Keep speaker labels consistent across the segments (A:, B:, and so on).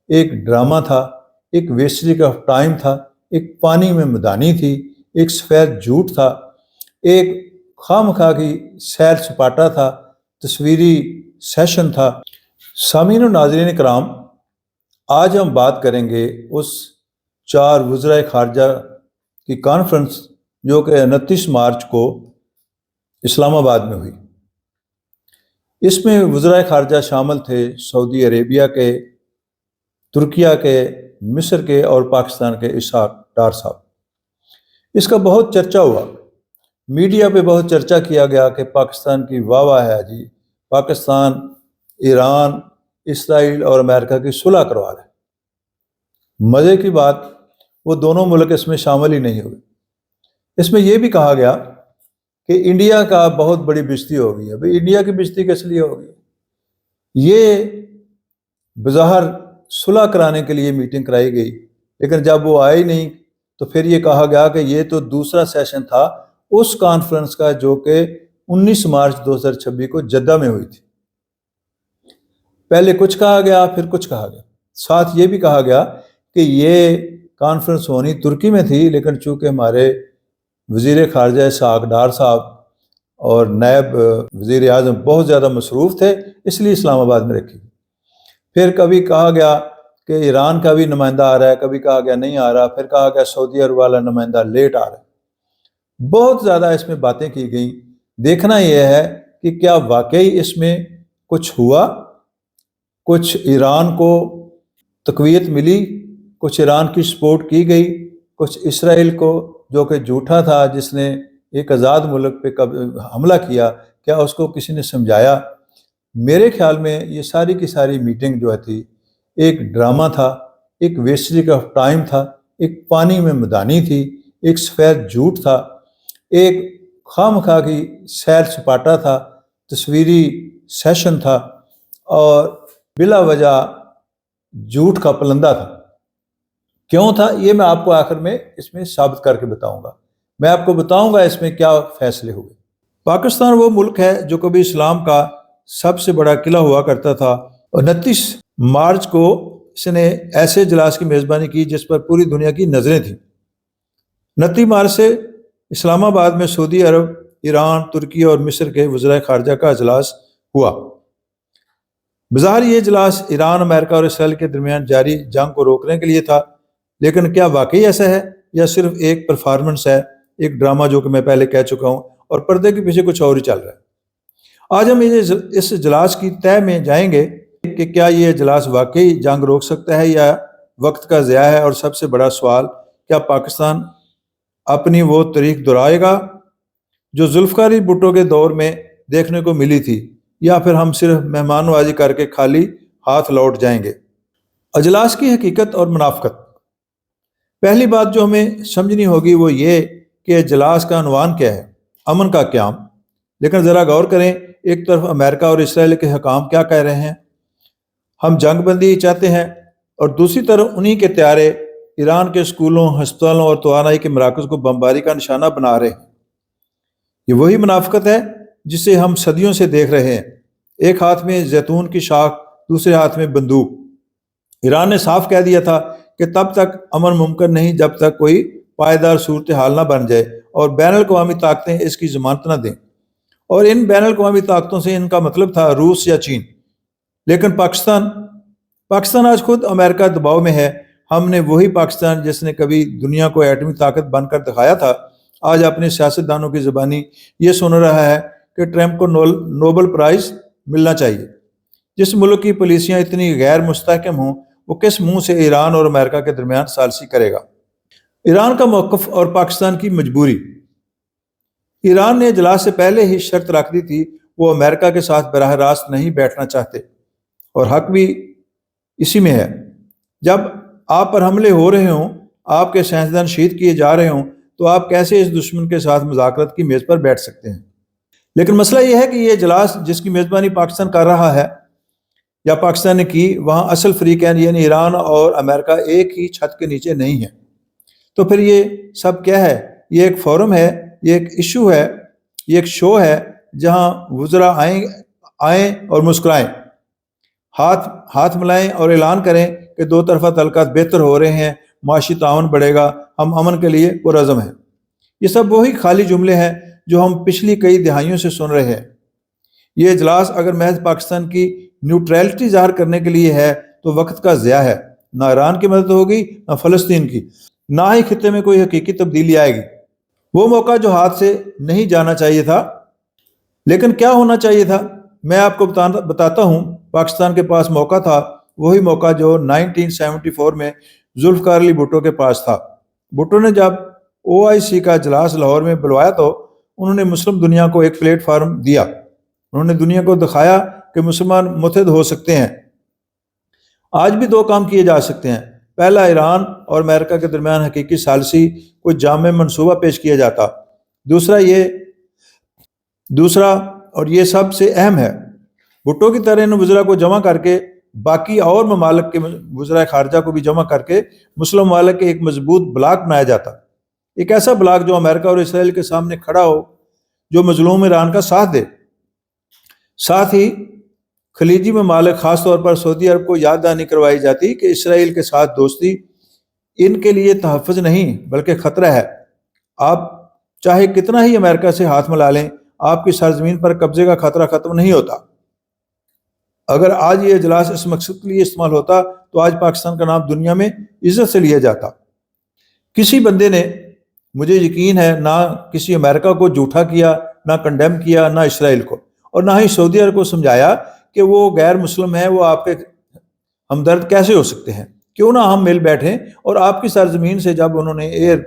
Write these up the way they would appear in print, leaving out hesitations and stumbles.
A: ایک ڈرامہ تھا، ایک ویسٹنگ آف ٹائم تھا، ایک پانی میں مدانی تھی، ایک سفید جھوٹ تھا، ایک خام خواہ کی سیر سپاٹا تھا، تصویری سیشن تھا۔ سامعین و ناظرین کرام، آج ہم بات کریں گے اس 4 وزرائے خارجہ کی کانفرنس جو کہ 29 مارچ کو اسلام آباد میں ہوئی۔ اس میں وزرائے خارجہ شامل تھے سعودی عربیہ کے، ترکیہ کے، مصر کے اور پاکستان کے اسحاق ڈار صاحب۔ اس کا بہت چرچا ہوا، میڈیا پہ بہت چرچا کیا گیا کہ پاکستان کی واہ واہ ہے جی، پاکستان ایران، اسرائیل اور امریکہ کی صلح کروا رہے۔ مزے کی بات، وہ دونوں ملک اس میں شامل ہی نہیں ہوئے۔ اس میں یہ بھی کہا گیا کہ انڈیا کا بہت بڑی بےزتی ہو گئی ہے۔ بھئی انڈیا کی بےزتی کس لیے ہوگی؟ یہ بظاہر صلح کرانے کے لیے میٹنگ کرائی گئی، لیکن جب وہ آئے نہیں تو پھر یہ کہا گیا کہ یہ تو دوسرا سیشن تھا اس کانفرنس کا جو کہ 19 مارچ 2026 کو جدہ میں ہوئی تھی۔ پہلے کچھ کہا گیا، پھر کچھ کہا گیا۔ ساتھ یہ بھی کہا گیا کہ یہ کانفرنس ہونی ترکی میں تھی، لیکن چونکہ ہمارے وزیر خارجہ اسحاق ڈار صاحب اور نائب وزیر اعظم بہت زیادہ مصروف تھے، اس لیے اسلام آباد میں رکھی۔ پھر کبھی کہا گیا کہ ایران کا بھی نمائندہ آ رہا ہے، کبھی کہا گیا نہیں آ رہا، پھر کہا گیا سعودی عرب والا نمائندہ لیٹ آ رہا ہے۔ بہت زیادہ اس میں باتیں کی گئیں۔ دیکھنا یہ ہے کہ کیا واقعی اس میں کچھ ہوا، کچھ ایران کو تقویت ملی، کچھ ایران کی سپورٹ کی گئی، کچھ اسرائیل کو جو کہ جھوٹا تھا، جس نے ایک آزاد ملک پہ حملہ کیا، کیا اس کو کسی نے سمجھایا؟ میرے خیال میں یہ ساری کی ساری میٹنگ جو تھی ایک ڈرامہ تھا، ایک ویسٹنگ آف ٹائم تھا، ایک پانی میں مدانی تھی، ایک سفید جھوٹ تھا، ایک خام خواہ کی سیر سپاٹا تھا، تصویری سیشن تھا اور بلا وجہ جھوٹ کا پلندہ تھا۔ کیوں تھا یہ میں آپ کو آخر میں اس میں ثابت کر کے بتاؤں گا۔ میں آپ کو بتاؤں گا اس میں کیا فیصلے ہوئے۔ پاکستان وہ ملک ہے جو کبھی اسلام کا سب سے بڑا قلعہ ہوا کرتا تھا، اور 29 مارچ کو اس نے ایسے اجلاس کی میزبانی کی جس پر پوری دنیا کی نظریں تھیں۔ 29 مارچ سے اسلام آباد میں سعودی عرب، ایران، ترکی اور مصر کے وزرائے خارجہ کا اجلاس ہوا۔ بظاہر یہ اجلاس ایران، امریکہ اور اسرائیل کے درمیان جاری جنگ کو روکنے کے لیے تھا، لیکن کیا واقعی ایسا ہے یا صرف ایک پرفارمنس ہے، ایک ڈرامہ جو کہ میں پہلے کہہ چکا ہوں اور پردے کے پیچھے کچھ اور ہی چل رہا ہے؟ آج ہم اس اجلاس کی تہہ میں جائیں گے کہ کیا یہ اجلاس واقعی جنگ روک سکتا ہے یا وقت کا ضیاع ہے، اور سب سے بڑا سوال، کیا پاکستان اپنی وہ تاریخ دہرائے گا جو ذوالفقار بھٹو کے دور میں دیکھنے کو ملی تھی، یا پھر ہم صرف مہمان نوازی کر کے خالی ہاتھ لوٹ جائیں گے؟ اجلاس کی حقیقت اور منافقت۔ پہلی بات جو ہمیں سمجھنی ہوگی وہ یہ کہ اجلاس کا عنوان کیا ہے؟ امن کا قیام۔ لیکن ذرا غور کریں، ایک طرف امریکہ اور اسرائیل کے حکام کیا کہہ رہے ہیں، ہم جنگ بندی چاہتے ہیں، اور دوسری طرف انہی کے طیارے ایران کے اسکولوں، ہسپتالوں اور توانائی کے مراکز کو بمباری کا نشانہ بنا رہے ہیں۔ یہ وہی منافقت ہے جسے ہم صدیوں سے دیکھ رہے ہیں، ایک ہاتھ میں زیتون کی شاخ، دوسرے ہاتھ میں بندوق۔ ایران نے صاف کہہ دیا تھا کہ تب تک امن ممکن نہیں جب تک کوئی پائیدار صورتحال نہ بن جائے اور بین الاقوامی طاقتیں اس کی ضمانت نہ دیں، اور ان بین الاقوامی طاقتوں سے ان کا مطلب تھا روس یا چین۔ لیکن پاکستان آج خود امریکہ دباؤ میں ہے۔ ہم نے وہی پاکستان جس نے کبھی دنیا کو ایٹمی طاقت بن کر دکھایا تھا، آج اپنے سیاستدانوں کی زبانی یہ سن رہا ہے کہ ٹرمپ کو نوبل پرائز ملنا چاہیے۔ جس ملک کی پالیسیاں اتنی غیر مستحکم ہوں، وہ کس منہ سے ایران اور امریکہ کے درمیان ثالثی کرے گا؟ ایران کا موقف اور پاکستان کی مجبوری۔ ایران نے اجلاس سے پہلے ہی شرط رکھ دی تھی، وہ امریکہ کے ساتھ براہ راست نہیں بیٹھنا چاہتے، اور حق بھی اسی میں ہے۔ جب آپ پر حملے ہو رہے ہوں، آپ کے سائنسدان شہید کیے جا رہے ہوں، تو آپ کیسے اس دشمن کے ساتھ مذاکرات کی میز پر بیٹھ سکتے ہیں؟ لیکن مسئلہ یہ ہے کہ یہ اجلاس جس کی میزبانی پاکستان کر رہا ہے یا پاکستان نے کی، وہاں اصل فریقین یعنی ایران اور امریکہ ایک ہی چھت کے نیچے نہیں ہیں۔ تو پھر یہ سب کیا ہے؟ یہ ایک فورم ہے، یہ ایک ایشو ہے، یہ ایک شو ہے جہاں وزراء آئیں اور مسکرائیں، ہاتھ ملائیں اور اعلان کریں کہ دو طرفہ تعلقات بہتر ہو رہے ہیں، معاشی تعاون بڑھے گا، ہم امن کے لیے پرعزم ہیں۔ یہ سب وہی خالی جملے ہیں جو ہم پچھلی کئی دہائیوں سے سن رہے ہیں۔ یہ اجلاس اگر محض پاکستان کی نیوٹرلٹی ظاہر کرنے کے لیے ہے تو وقت کا ضیاع ہے۔ نہ ایران کی مدد ہوگی، نہ فلسطین کی، نہ ہی خطے میں کوئی حقیقی تبدیلی آئے گی۔ وہ موقع جو ہاتھ سے نہیں جانا چاہیے تھا، لیکن کیا ہونا چاہیے تھا؟ میں آپ کو بتاتا ہوں۔ پاکستان کے پاس موقع تھا، وہی موقع جو 1974 میں ذوالفقار علی بھٹو کے پاس تھا۔ بھٹو نے جب OIC کا اجلاس لاہور میں بلوایا تو انہوں نے مسلم دنیا کو ایک پلیٹ فارم دیا۔ انہوں نے دنیا کو دکھایا کہ مسلمان متحد ہو سکتے ہیں۔ آج بھی دو کام کیے جا سکتے ہیں۔ پہلا، ایران اور امریکہ کے درمیان حقیقی ثالثی کوئی جامع منصوبہ پیش کیا جاتا۔ دوسرا اور یہ سب سے اہم ہے، بھٹو کی طرح ان وزراء کو جمع کر کے، باقی اور ممالک کے وزراء خارجہ کو بھی جمع کر کے مسلم ممالک کے ایک مضبوط بلاک بنایا جاتا۔ ایک ایسا بلاک جو امریکہ اور اسرائیل کے سامنے کھڑا ہو، جو مظلوم ایران کا ساتھ دے۔ ساتھ ہی خلیجی ممالک، خاص طور پر سعودی عرب کو یاد دہانی کروائی جاتی کہ اسرائیل کے ساتھ دوستی ان کے لیے تحفظ نہیں بلکہ خطرہ ہے۔ آپ چاہے کتنا ہی امریکہ سے ہاتھ ملا لیں، آپ کی سرزمین پر قبضے کا خطرہ ختم نہیں ہوتا۔ اگر آج یہ اجلاس اس مقصد کے لیے استعمال ہوتا تو آج پاکستان کا نام دنیا میں عزت سے لیا جاتا۔ کسی بندے نے، مجھے یقین ہے، نہ کسی امریکہ کو جھوٹا کیا، نہ کنڈیم کیا، نہ اسرائیل کو، اور نہ ہی سعودی عرب کو سمجھایا کہ وہ غیر مسلم ہیں، وہ آپ کے ہمدرد کیسے ہو سکتے ہیں۔ کیوں نہ ہم مل بیٹھیں اور آپ کی سرزمین سے جب انہوں نے ایئر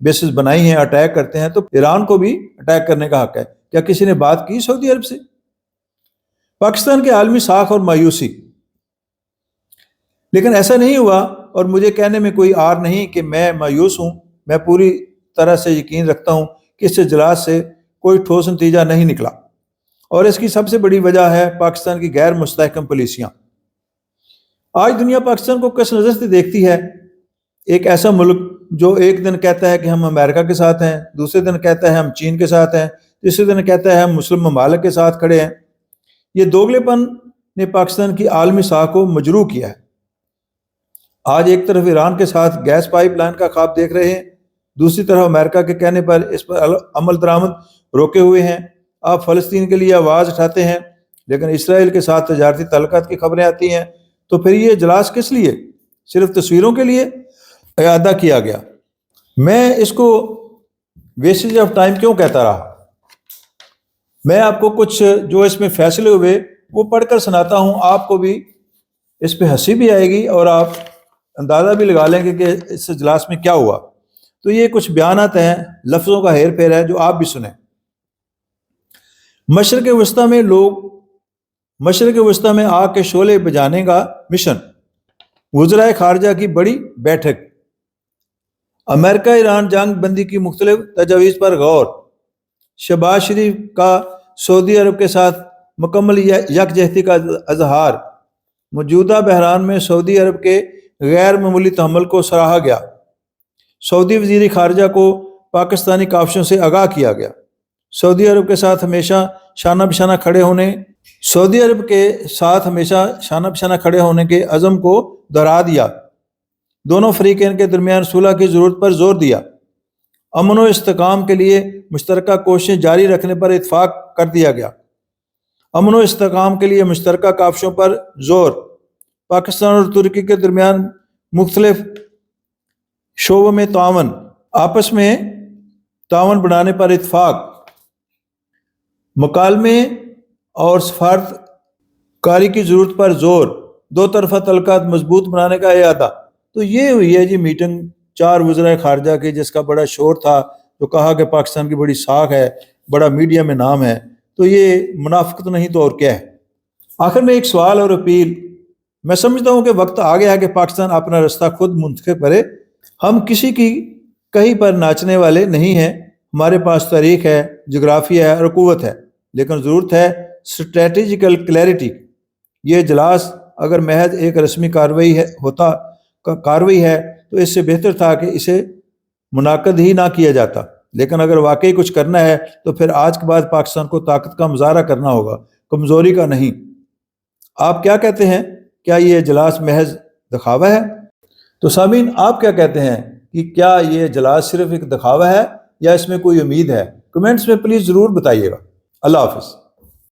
A: بیسز بنائی ہیں، اٹیک کرتے ہیں، تو ایران کو بھی اٹیک کرنے کا حق ہے۔ کیا کسی نے بات کی سعودی عرب سے؟ پاکستان کے عالمی ساکھ اور مایوسی، لیکن ایسا نہیں ہوا، اور مجھے کہنے میں کوئی عار نہیں کہ میں مایوس ہوں۔ میں پوری طرح سے یقین رکھتا ہوں کہ اس اجلاس سے کوئی ٹھوس نتیجہ نہیں نکلا، اور اس کی سب سے بڑی وجہ ہے پاکستان کی غیر مستحکم پالیسیاں۔ آج دنیا پاکستان کو کس نظر سے دیکھتی ہے؟ ایک ایسا ملک جو ایک دن کہتا ہے کہ ہم امریکہ کے ساتھ ہیں، دوسرے دن کہتا ہے ہم چین کے ساتھ ہیں، تیسرے دن کہتا ہے ہم مسلم ممالک کے ساتھ کھڑے ہیں۔ یہ دوگلے پن نے پاکستان کی عالمی ساکھ کو مجروح کیا ہے۔ آج ایک طرف ایران کے ساتھ گیس پائپ لائن کا خواب دیکھ رہے ہیں، دوسری طرف امریکہ کے کہنے پر اس پر عمل درآمد روکے ہوئے ہیں۔ آپ فلسطین کے لیے آواز اٹھاتے ہیں، لیکن اسرائیل کے ساتھ تجارتی تعلقات کی خبریں آتی ہیں، تو پھر یہ اجلاس کس لیے؟ صرف تصویروں کے لیے اعادہ کیا گیا۔ میں اس کو ویسٹیج آف ٹائم کیوں کہتا رہا؟ میں آپ کو کچھ جو اس میں فیصلے ہوئے وہ پڑھ کر سناتا ہوں۔ آپ کو بھی اس پہ ہنسی بھی آئے گی اور آپ اندازہ بھی لگا لیں گے کہ اس اجلاس میں کیا ہوا۔ تو یہ کچھ بیانات ہیں، لفظوں کا ہیر پھیر ہے، جو آپ بھی سنیں۔ مشرق وسطی میں آگ کے شعلے بجانے کا مشن، وزرائے خارجہ کی بڑی بیٹھک، امریکہ ایران جنگ بندی کی مختلف تجاویز پر غور، شہباز شریف کا سعودی عرب کے ساتھ مکمل یکجہتی کا اظہار، موجودہ بحران میں سعودی عرب کے غیر معمولی تحمل کو سراہا گیا، سعودی وزیر خارجہ کو پاکستانی کاوشوں سے آگاہ کیا گیا، سعودی عرب کے ساتھ ہمیشہ شانہ بشانہ کھڑے ہونے کے عزم کو دہرا دیا، دونوں فریقین کے درمیان صلح کی ضرورت پر زور دیا، امن و استحکام کے لیے مشترکہ کوششیں جاری رکھنے پر اتفاق کر دیا گیا، امن و استحکام کے لیے مشترکہ کاوشوں پر زور، پاکستان اور ترکی کے درمیان مختلف شعبوں میں تعاون، آپس میں تعاون بڑھانے پر اتفاق، مکالمے اور سفارت کاری کی ضرورت پر زور، دو طرفہ تعلقات مضبوط بنانے کا اعادہ۔ تو یہ ہوئی ہے جی میٹنگ 4 وزرائے خارجہ کی، جس کا بڑا شور تھا، جو کہا کہ پاکستان کی بڑی ساکھ ہے، بڑا میڈیا میں نام ہے۔ تو یہ منافقت نہیں تو اور کیا ہے؟ آخر میں ایک سوال اور اپیل، میں سمجھتا ہوں کہ وقت آ گیا ہے کہ پاکستان اپنا رستہ خود منتخب کرے۔ ہم کسی کی کہیں پر ناچنے والے نہیں ہیں۔ ہمارے پاس تاریخ ہے، جغرافیہ ہے اور قوت ہے، لیکن ضرورت ہے اسٹریٹجیکل کلیئرٹی۔ یہ اجلاس اگر محض ایک رسمی کارروائی ہے تو اس سے بہتر تھا کہ اسے منعقد ہی نہ کیا جاتا، لیکن اگر واقعی کچھ کرنا ہے تو پھر آج کے بعد پاکستان کو طاقت کا مظاہرہ کرنا ہوگا، کمزوری کا نہیں۔ آپ کیا کہتے ہیں؟ کیا یہ اجلاس محض دکھاوا ہے؟ تو سامعین، آپ کیا کہتے ہیں کہ کیا یہ اجلاس صرف ایک دکھاوا ہے یا اس میں کوئی امید ہے؟ کمنٹس میں پلیز ضرور بتائیے گا۔ اللہ حافظ۔